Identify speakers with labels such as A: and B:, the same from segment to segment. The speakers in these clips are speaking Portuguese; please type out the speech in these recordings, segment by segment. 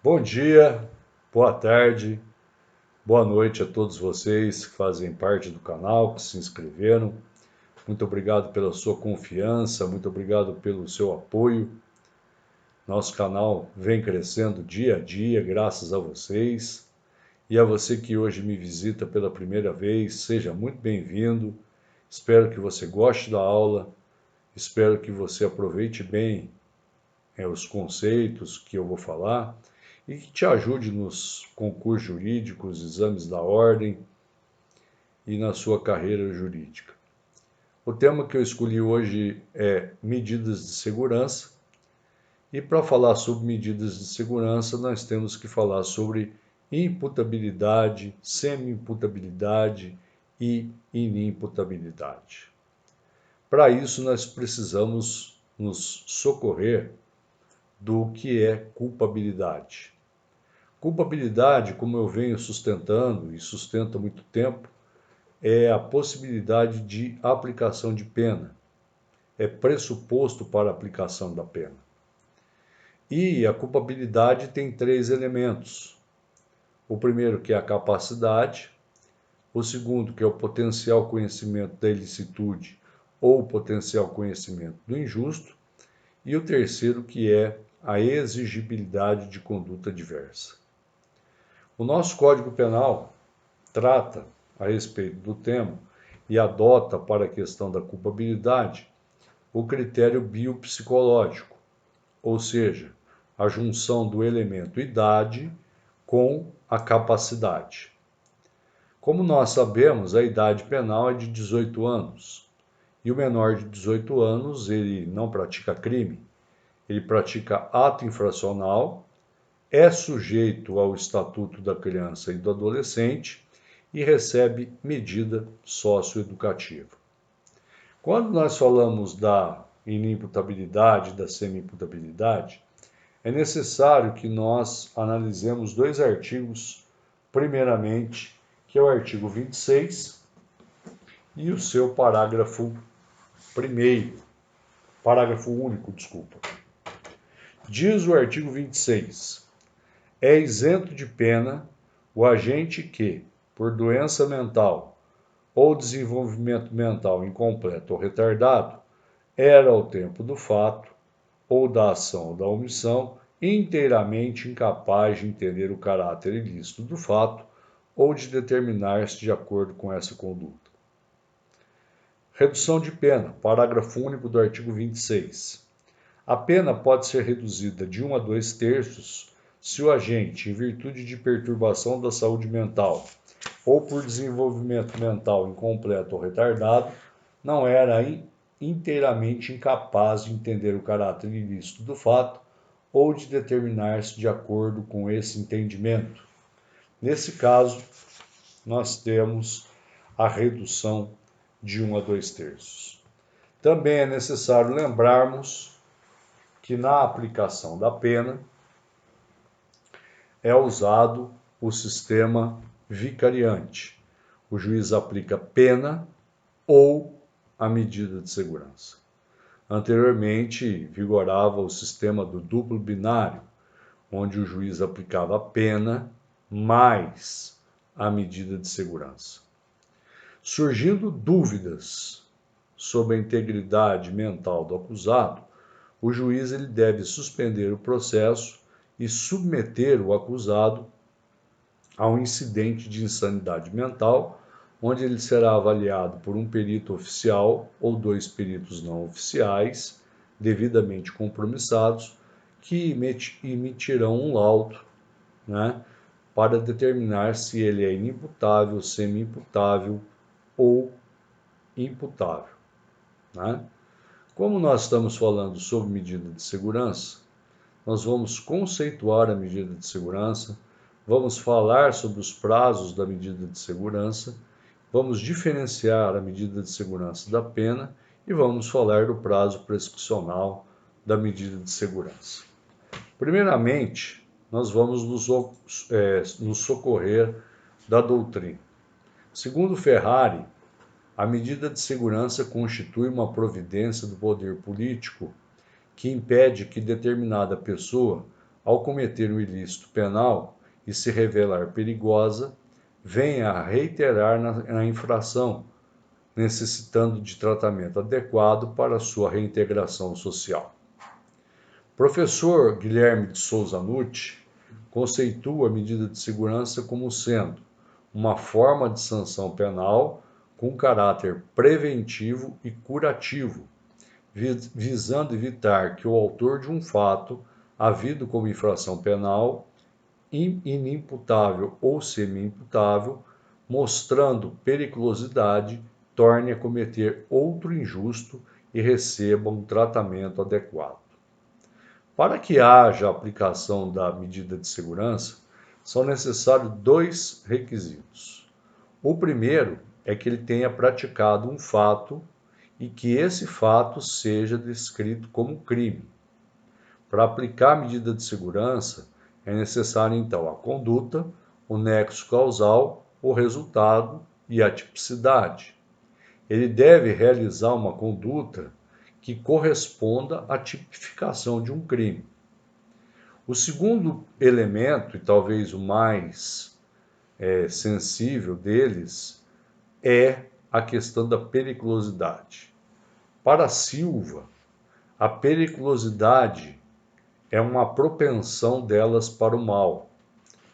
A: Bom dia, boa tarde, boa noite a todos vocês que fazem parte do canal, que se inscreveram. Muito obrigado pela sua confiança, muito obrigado pelo seu apoio. Nosso canal vem crescendo dia a dia, graças a vocês. E a você que hoje me visita pela primeira vez, seja muito bem-vindo. Espero que você goste da aula, espero que você aproveite bem os conceitos que eu vou falar e que te ajude nos concursos jurídicos, exames da ordem e na sua carreira jurídica. O tema que eu escolhi hoje é medidas de segurança, e para falar sobre medidas de segurança, nós temos que falar sobre imputabilidade, semi-imputabilidade e inimputabilidade. Para isso, nós precisamos nos socorrer do que é culpabilidade. Culpabilidade, como eu venho sustentando e sustento há muito tempo, é a possibilidade de aplicação de pena, é pressuposto para a aplicação da pena. E a culpabilidade tem três elementos. O primeiro, que é a capacidade, o segundo, que é o potencial conhecimento da ilicitude ou potencial conhecimento do injusto, e o terceiro, que é a exigibilidade de conduta diversa. O nosso Código Penal trata a respeito do tema e adota para a questão da culpabilidade o critério biopsicológico, ou seja, a junção do elemento idade com a capacidade. Como nós sabemos, a idade penal é de 18 anos, e o menor de 18 anos, ele não pratica crime, ele pratica ato infracional, é sujeito ao Estatuto da Criança e do Adolescente e recebe medida socioeducativa. Quando nós falamos da inimputabilidade, da semi-imputabilidade, é necessário que nós analisemos dois artigos, primeiramente, que é o artigo 26 e o seu parágrafo único, desculpa. Diz o artigo 26: é isento de pena o agente que, por doença mental ou desenvolvimento mental incompleto ou retardado, era ao tempo do fato, ou da ação ou da omissão, inteiramente incapaz de entender o caráter ilícito do fato ou de determinar-se de acordo com essa conduta. Redução de pena, parágrafo único do artigo 26. A pena pode ser reduzida de 1 a 2/3 se o agente, em virtude de perturbação da saúde mental ou por desenvolvimento mental incompleto ou retardado, não era inteiramente incapaz de entender o caráter ilícito do fato ou de determinar-se de acordo com esse entendimento. Nesse caso, nós temos a redução de 1 a 2/3. Também é necessário lembrarmos que na aplicação da pena é usado o sistema vicariante. O juiz aplica pena ou a medida de segurança. Anteriormente, vigorava o sistema do duplo binário, onde o juiz aplicava a pena mais a medida de segurança. Surgindo dúvidas sobre a integridade mental do acusado, o juiz ele deve suspender o processo e submeter o acusado a um incidente de insanidade mental, onde ele será avaliado por um perito oficial ou 2 peritos não oficiais, devidamente compromissados, que emitirão um laudo, né, para determinar se ele é inimputável, semi-imputável ou imputável. Né? Como nós estamos falando sobre medida de segurança, nós vamos conceituar a medida de segurança, vamos falar sobre os prazos da medida de segurança, vamos diferenciar a medida de segurança da pena e vamos falar do prazo prescricional da medida de segurança. Primeiramente, nós vamos nos socorrer da doutrina. Segundo Ferrari, a medida de segurança constitui uma providência do poder político que impede que determinada pessoa, ao cometer um ilícito penal e se revelar perigosa, venha a reiterar na infração, necessitando de tratamento adequado para sua reintegração social. Professor Guilherme de Souza Nutti conceitua a medida de segurança como sendo uma forma de sanção penal com caráter preventivo e curativo, visando evitar que o autor de um fato, havido como infração penal, inimputável ou semi-imputável, mostrando periculosidade, torne a cometer outro injusto e receba um tratamento adequado. Para que haja aplicação da medida de segurança, são necessários 2 requisitos. O primeiro é que ele tenha praticado um fato e que esse fato seja descrito como crime. Para aplicar a medida de segurança, é necessário então a conduta, o nexo causal, o resultado e a tipicidade. Ele deve realizar uma conduta que corresponda à tipificação de um crime. O segundo elemento, e talvez o mais sensível deles, é a questão da periculosidade. Para Silva, a periculosidade é uma propensão delas para o mal,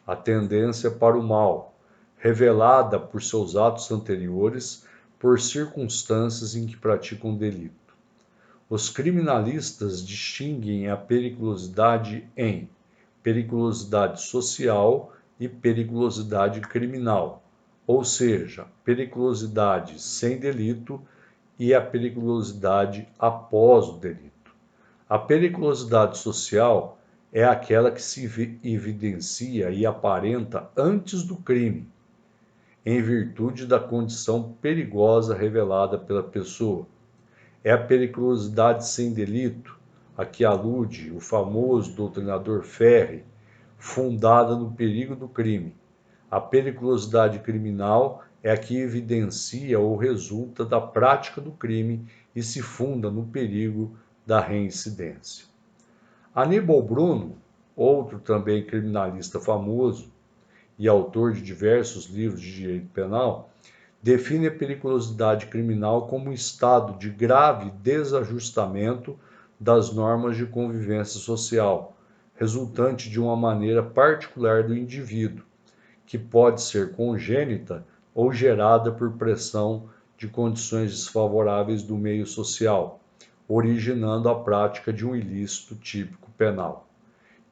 A: a tendência para o mal, revelada por seus atos anteriores, por circunstâncias em que praticam delito. Os criminalistas distinguem a periculosidade em periculosidade social e periculosidade criminal, ou seja, periculosidade sem delito e a periculosidade após o delito. A periculosidade social é aquela que se evidencia e aparenta antes do crime, em virtude da condição perigosa revelada pela pessoa. É a periculosidade sem delito, a que alude o famoso doutrinador Ferri, fundada no perigo do crime. A periculosidade criminal é a que evidencia ou resulta da prática do crime e se funda no perigo da reincidência. Aníbal Bruno, outro também criminalista famoso e autor de diversos livros de direito penal, define a periculosidade criminal como um estado de grave desajustamento das normas de convivência social, resultante de uma maneira particular do indivíduo, que pode ser congênita ou gerada por pressão de condições desfavoráveis do meio social, originando a prática de um ilícito típico penal.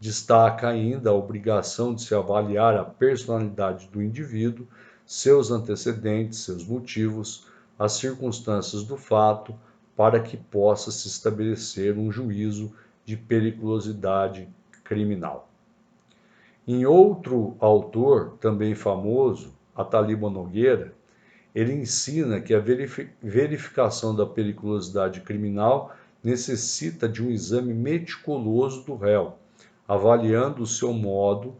A: Destaca ainda a obrigação de se avaliar a personalidade do indivíduo, seus antecedentes, seus motivos, as circunstâncias do fato, para que possa se estabelecer um juízo de periculosidade criminal. Em outro autor, também famoso, Ataliba Nogueira, ele ensina que a verificação da periculosidade criminal necessita de um exame meticuloso do réu, avaliando o seu modo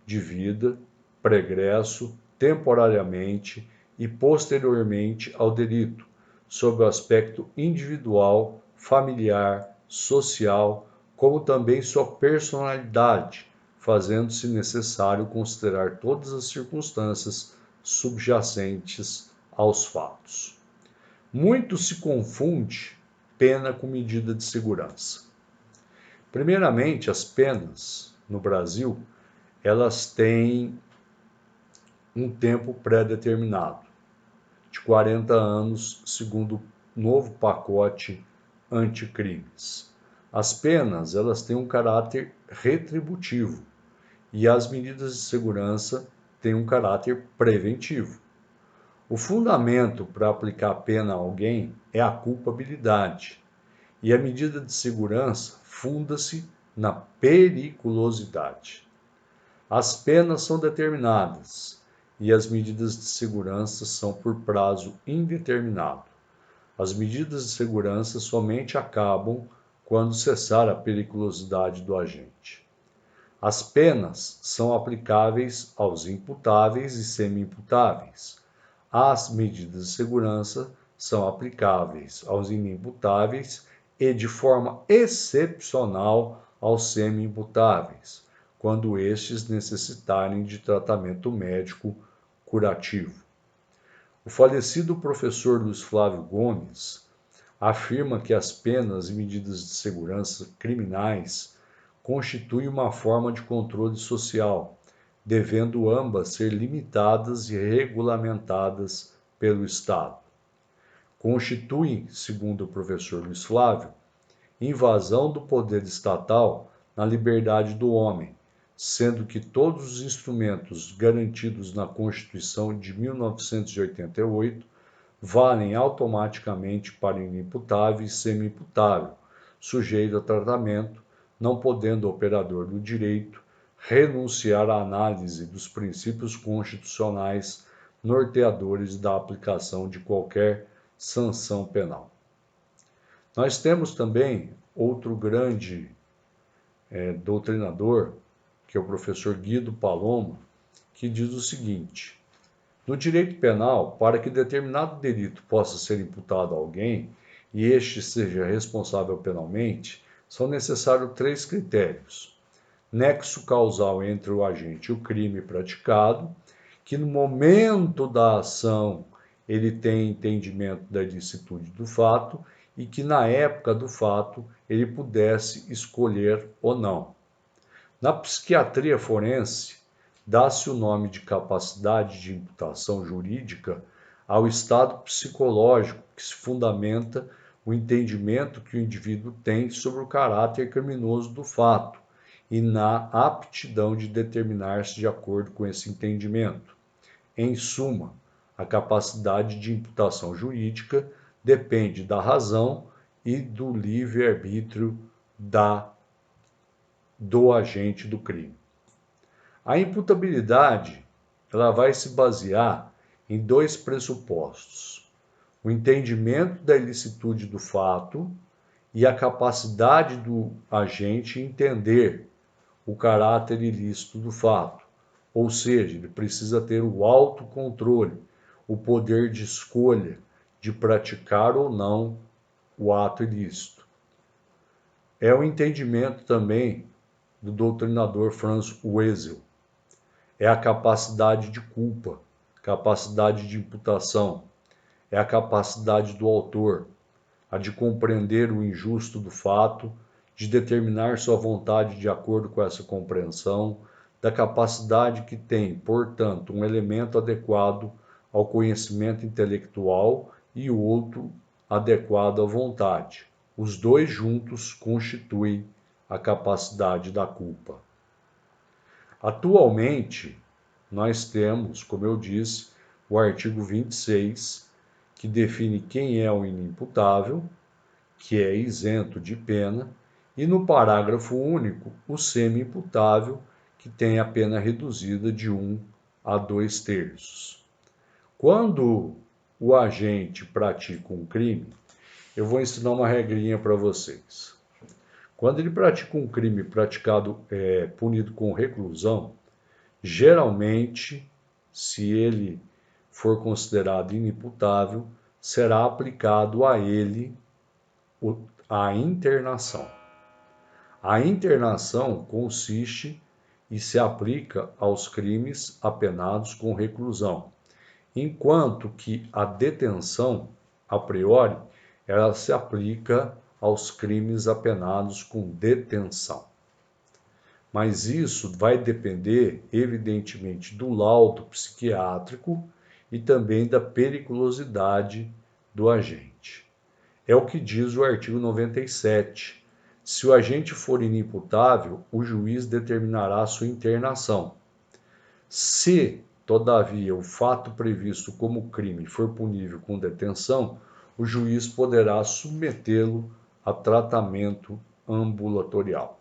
A: de vida, pregresso, temporariamente e posteriormente ao delito, sob o aspecto individual, familiar, social, como também sua personalidade, fazendo-se necessário considerar todas as circunstâncias subjacentes aos fatos. Muito se confunde pena com medida de segurança. Primeiramente, as penas no Brasil, elas têm um tempo pré-determinado, de 40 anos, segundo o novo pacote anticrimes. As penas, elas têm um caráter retributivo e as medidas de segurança têm um caráter preventivo. O fundamento para aplicar a pena a alguém é a culpabilidade, e a medida de segurança funda-se na periculosidade. As penas são determinadas e as medidas de segurança são por prazo indeterminado. As medidas de segurança somente acabam quando cessar a periculosidade do agente. As penas são aplicáveis aos imputáveis e semi-imputáveis. As medidas de segurança são aplicáveis aos inimputáveis e, de forma excepcional, aos semi-imputáveis, quando estes necessitarem de tratamento médico curativo. O falecido professor Luiz Flávio Gomes afirma que as penas e medidas de segurança criminais constituem uma forma de controle social, devendo ambas ser limitadas e regulamentadas pelo Estado. Constituem, segundo o professor Luiz Flávio, invasão do poder estatal na liberdade do homem, sendo que todos os instrumentos garantidos na Constituição de 1988 valem automaticamente para inimputável e semi-imputável, sujeito a tratamento, não podendo o operador do direito renunciar à análise dos princípios constitucionais norteadores da aplicação de qualquer sanção penal. Nós temos também outro grande doutrinador, que é o professor Guido Paloma, que diz o seguinte: no direito penal, para que determinado delito possa ser imputado a alguém e este seja responsável penalmente, são necessários 3 critérios: nexo causal entre o agente e o crime praticado, que no momento da ação ele tem entendimento da ilicitude do fato e que na época do fato ele pudesse escolher ou não. Na psiquiatria forense, dá-se o nome de capacidade de imputação jurídica ao estado psicológico que se fundamenta o entendimento que o indivíduo tem sobre o caráter criminoso do fato e na aptidão de determinar-se de acordo com esse entendimento. Em suma, a capacidade de imputação jurídica depende da razão e do livre-arbítrio do agente do crime. A imputabilidade ela vai se basear em 2 pressupostos: o entendimento da ilicitude do fato e a capacidade do agente entender o caráter ilícito do fato, ou seja, ele precisa ter o autocontrole, o poder de escolha de praticar ou não o ato ilícito. É o entendimento também do doutrinador Franz Wessel. É a capacidade de culpa, capacidade de imputação, é a capacidade do autor, a de compreender o injusto do fato, de determinar sua vontade de acordo com essa compreensão, da capacidade que tem, portanto, um elemento adequado ao conhecimento intelectual e o outro adequado à vontade. Os 2 juntos constituem a capacidade da culpa. Atualmente, nós temos, como eu disse, o artigo 26, que define quem é o inimputável, que é isento de pena, e no parágrafo único, o semi-imputável, que tem a pena reduzida de 1 a 2/3. Quando o agente pratica um crime, eu vou ensinar uma regrinha para vocês. Quando ele pratica um crime punido com reclusão, geralmente, se ele for considerado inimputável, será aplicado a ele a internação. A internação consiste e se aplica aos crimes apenados com reclusão, enquanto que a detenção, a priori, ela se aplica aos crimes apenados com detenção. Mas isso vai depender, evidentemente, do laudo psiquiátrico e também da periculosidade do agente. É o que diz o artigo 97. Se o agente for inimputável, o juiz determinará sua internação. Se, todavia, o fato previsto como crime for punível com detenção, o juiz poderá submetê-lo a tratamento ambulatorial.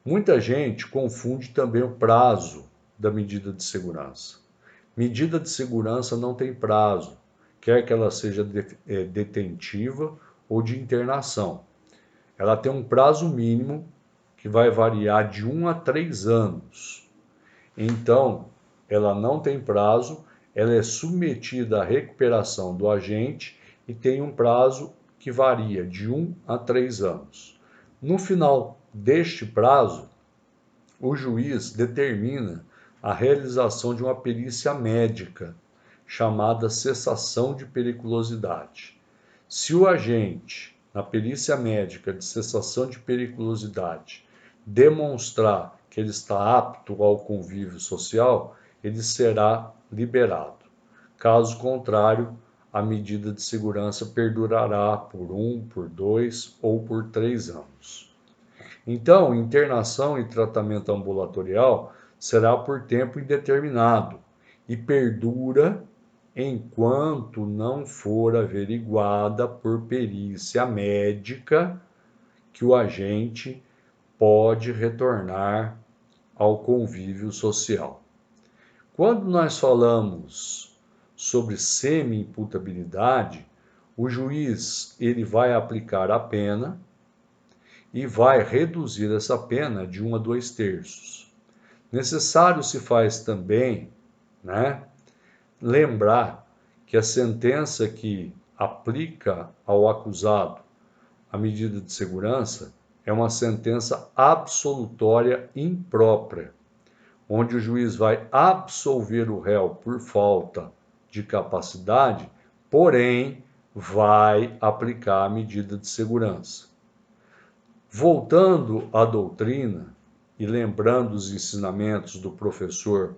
A: Muita gente confunde também o prazo da medida de segurança. Medida de segurança não tem prazo, quer que ela seja detentiva ou de internação. Ela tem um prazo mínimo que vai variar de 1 a 3 anos. Então, ela não tem prazo, ela é submetida à recuperação do agente e tem um prazo que varia de 1 a 3 anos. No final deste prazo, o juiz determina a realização de uma perícia médica, chamada cessação de periculosidade. Se o agente, na perícia médica de cessação de periculosidade, demonstrar que ele está apto ao convívio social, ele será liberado. Caso contrário, a medida de segurança perdurará por 1, por 2 ou por 3 anos. Então, internação e tratamento ambulatorial será por tempo indeterminado e perdura enquanto não for averiguada por perícia médica que o agente pode retornar ao convívio social. Quando nós falamos sobre semi-imputabilidade, o juiz ele vai aplicar a pena e vai reduzir essa pena de 1 a 2/3. Necessário se faz também, lembrar que a sentença que aplica ao acusado a medida de segurança é uma sentença absolutória imprópria, onde o juiz vai absolver o réu por falta de capacidade, porém vai aplicar a medida de segurança. Voltando à doutrina e lembrando os ensinamentos do professor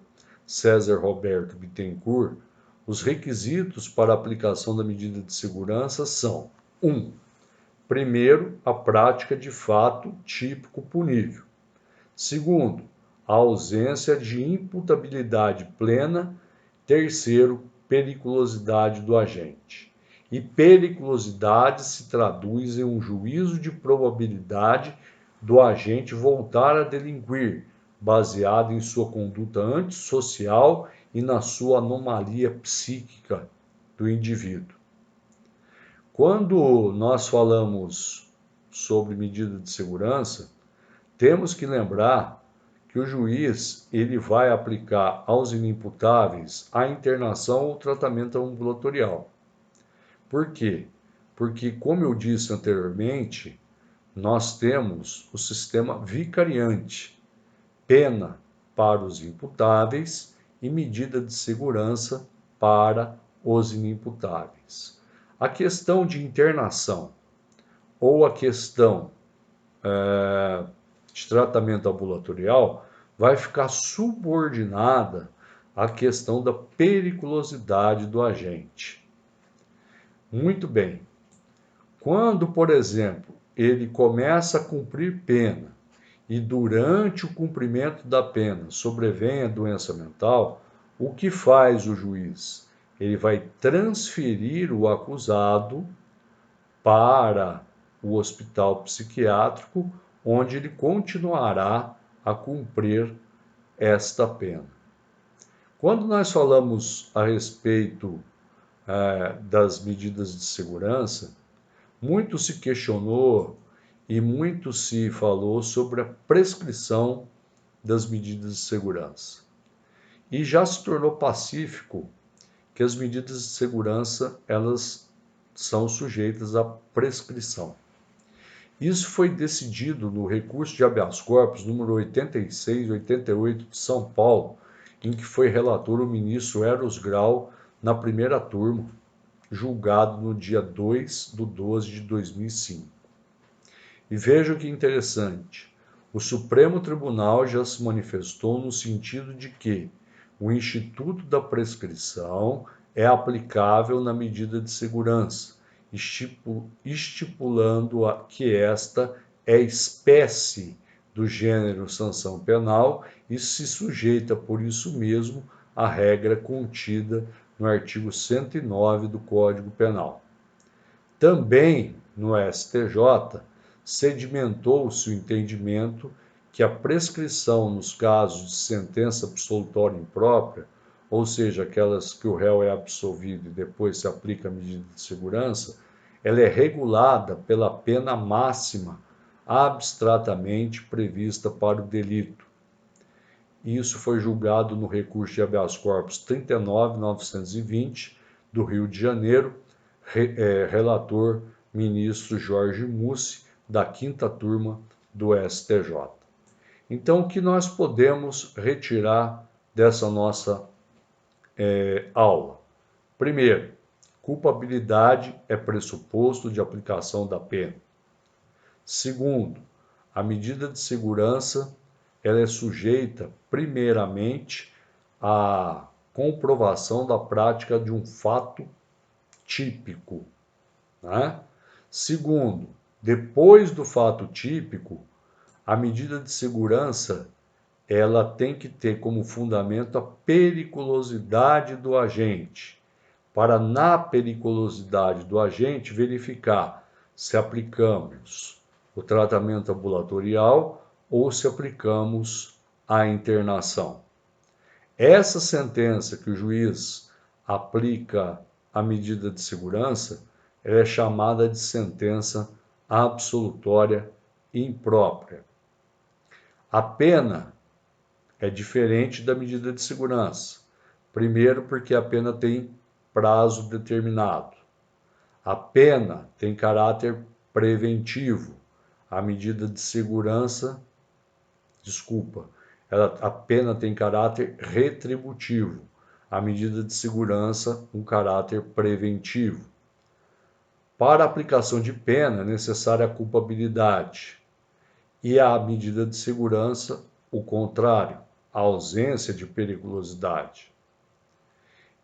A: César Roberto Bittencourt, os requisitos para a aplicação da medida de segurança são: 1. Primeiro, a prática de fato típico punível. Segundo, a ausência de imputabilidade plena. Terceiro, periculosidade do agente. E periculosidade se traduz em um juízo de probabilidade do agente voltar a delinquir, baseado em sua conduta antissocial e na sua anomalia psíquica do indivíduo. Quando nós falamos sobre medida de segurança, temos que lembrar que o juiz ele vai aplicar aos inimputáveis a internação ou tratamento ambulatorial. Por quê? Porque, como eu disse anteriormente, nós temos o sistema vicariante, pena para os imputáveis e medida de segurança para os inimputáveis. A questão de internação ou a questão de tratamento ambulatorial vai ficar subordinada à questão da periculosidade do agente. Muito bem. Quando, por exemplo, ele começa a cumprir pena e durante o cumprimento da pena sobrevém a doença mental, o que faz o juiz? Ele vai transferir o acusado para o hospital psiquiátrico, onde ele continuará a cumprir esta pena. Quando nós falamos a respeito das medidas de segurança, muito se questionou e muito se falou sobre a prescrição das medidas de segurança. E já se tornou pacífico que as medidas de segurança, elas são sujeitas à prescrição. Isso foi decidido no recurso de habeas corpus número 8688 de São Paulo, em que foi relator o ministro Eros Grau na primeira turma, julgado no dia 2/12/2005. E veja que interessante, o Supremo Tribunal já se manifestou no sentido de que o Instituto da Prescrição é aplicável na medida de segurança, estipulando que esta é espécie do gênero sanção penal e se sujeita, por isso mesmo, à regra contida no artigo 109 do Código Penal. Também no STJ, sedimentou-se o entendimento que a prescrição nos casos de sentença absolutória imprópria, ou seja, aquelas que o réu é absolvido e depois se aplica a medida de segurança, ela é regulada pela pena máxima abstratamente prevista para o delito. Isso foi julgado no recurso de habeas corpus 39.920 do Rio de Janeiro, relator ministro Jorge Mussi, da 5ª turma do STJ. Então, o que nós podemos retirar dessa nossa aula? Primeiro, culpabilidade é pressuposto de aplicação da pena. Segundo, a medida de segurança ela é sujeita, primeiramente, à comprovação da prática de um fato típico, né? Segundo, depois do fato típico, a medida de segurança ela tem que ter como fundamento a periculosidade do agente, para na periculosidade do agente verificar se aplicamos o tratamento ambulatorial ou se aplicamos a internação. Essa sentença que o juiz aplica a medida de segurança é chamada de sentença absolutória imprópria. A pena é diferente da medida de segurança. Primeiro, porque a pena tem prazo determinado. A pena tem caráter preventivo. A medida de segurança, a pena tem caráter retributivo. A medida de segurança, um caráter preventivo. Para a aplicação de pena, é necessária a culpabilidade. E a medida de segurança, o contrário, a ausência de periculosidade.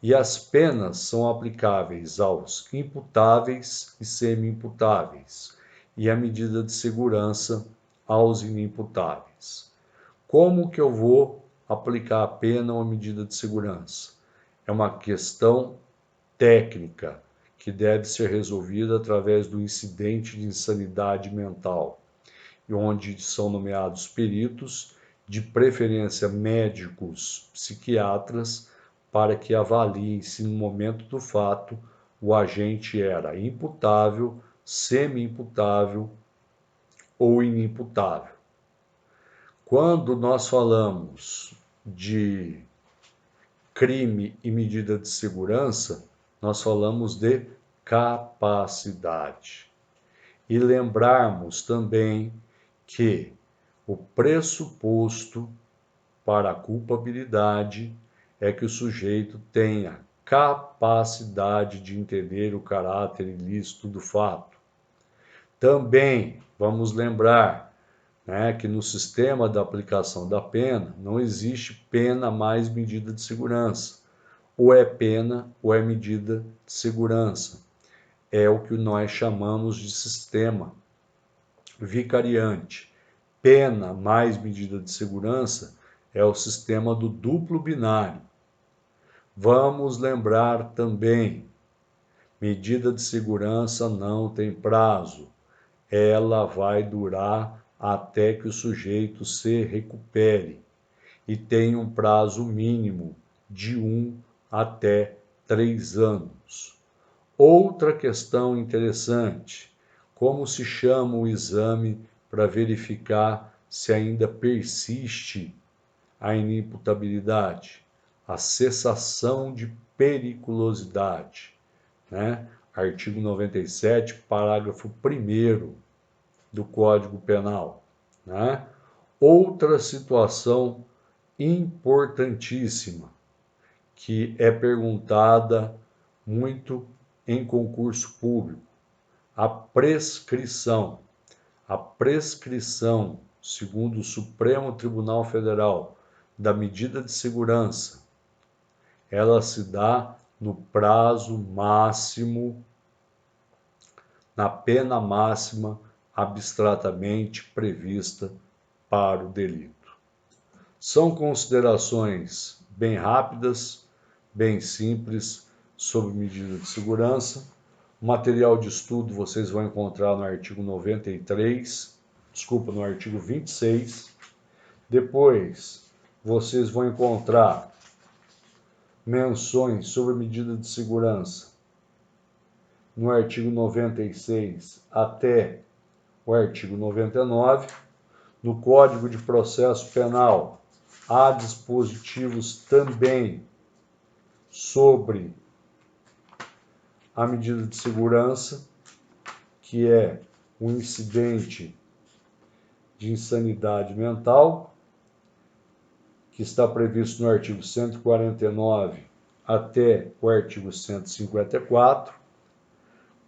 A: E as penas são aplicáveis aos imputáveis e semi-imputáveis, e a medida de segurança aos inimputáveis. Como que eu vou aplicar a pena ou a medida de segurança? É uma questão técnica que deve ser resolvida através do incidente de insanidade mental, onde são nomeados peritos, de preferência médicos, psiquiatras, para que avaliem se no momento do fato o agente era imputável, semi-imputável ou inimputável. Quando nós falamos de crime e medida de segurança, nós falamos de capacidade. E lembrarmos também que o pressuposto para a culpabilidade é que o sujeito tenha capacidade de entender o caráter ilícito do fato. Também vamos lembrar, que no sistema da aplicação da pena não existe pena mais medida de segurança. Ou é pena ou é medida de segurança. É o que nós chamamos de sistema vicariante. Pena mais medida de segurança é o sistema do duplo binário. Vamos lembrar também, medida de segurança não tem prazo. Ela vai durar até que o sujeito se recupere e tem um prazo mínimo de 1 até 3 anos. Outra questão interessante, como se chama o exame para verificar se ainda persiste a inimputabilidade? A cessação de periculosidade, Artigo 97, parágrafo 1º do Código Penal, Outra situação importantíssima que é perguntada muito em concurso público, a prescrição. A prescrição, segundo o Supremo Tribunal Federal, da medida de segurança, ela se dá no prazo máximo, na pena máxima abstratamente prevista para o delito. São considerações bem rápidas, bem simples, sobre medida de segurança. O material de estudo vocês vão encontrar no artigo 26. Depois, vocês vão encontrar menções sobre medida de segurança no artigo 96 até o artigo 99. No Código de Processo Penal, há dispositivos também sobre a medida de segurança, que é o incidente de insanidade mental, que está previsto no artigo 149 até o artigo 154,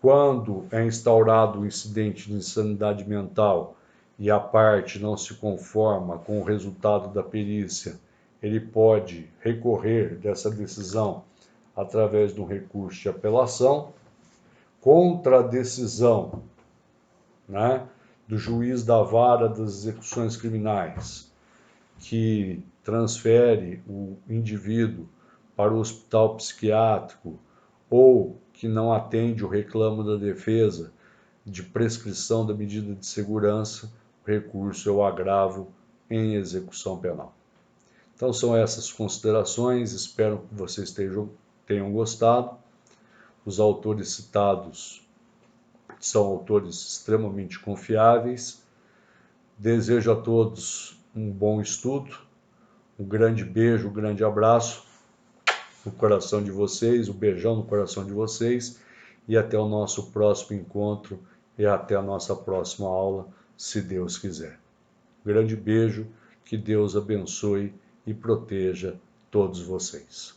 A: quando é instaurado o incidente de insanidade mental e a parte não se conforma com o resultado da perícia, ele pode recorrer dessa decisão através de um recurso de apelação contra a decisão, né, do juiz da vara das execuções criminais, que transfere o indivíduo para o hospital psiquiátrico ou que não atende o reclamo da defesa de prescrição da medida de segurança, o recurso é o agravo em execução penal. Então são essas considerações, espero que vocês tenham gostado. Os autores citados são autores extremamente confiáveis. Desejo a todos um bom estudo, um grande beijo, um grande abraço no coração de vocês, um beijão no coração de vocês e até o nosso próximo encontro e até a nossa próxima aula, se Deus quiser. Grande beijo, que Deus abençoe e proteja todos vocês.